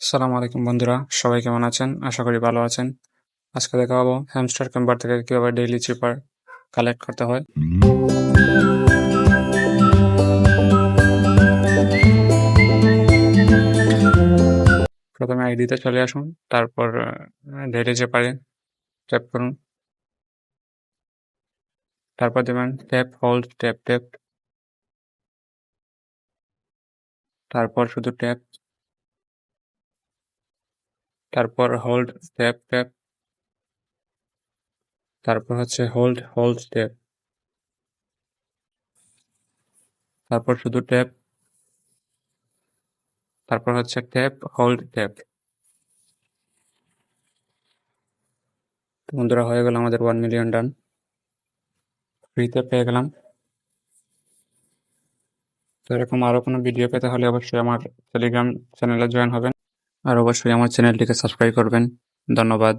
আসসালামু আলাইকুম বন্ধুরা, সবাই কেমন আছেন? আশা করি ভালো আছেন। আজকে দেখাবো হ্যামস্টার ক্যাম্পার থেকে কিভাবে ডেইলি চিপার কালেক্ট করতে হয়। প্রথমে আইডিতে চলে আসুন, তারপর ডেইলি চিপারে ট্যাপ করুন, তারপর দেবেন ট্যাপ হোল্ড ট্যাপ ট্যাপ, তারপর শুধু ট্যাপ, তারপর হোল্ড ট্যাপ ট্যাপ, তারপর হচ্ছে হোল্ড হোল্ড ট্যাপ, তারপর শুধু ট্যাপ, তারপর হচ্ছে ট্যাপ হোল্ড ট্যাপ। তো বন্ধুরা, হয়ে গেল আমাদের 1 মিলিয়ন ডান, ফ্রিতে পেয়ে গেলাম। তো এরকম আরও কোনো ভিডিও পেতে হলে অবশ্যই আমার টেলিগ্রাম চ্যানেলে জয়েন হবেন আর অবশ্যই আমার চ্যানেলটিকে সাবস্ক্রাইব করবেন। ধন্যবাদ।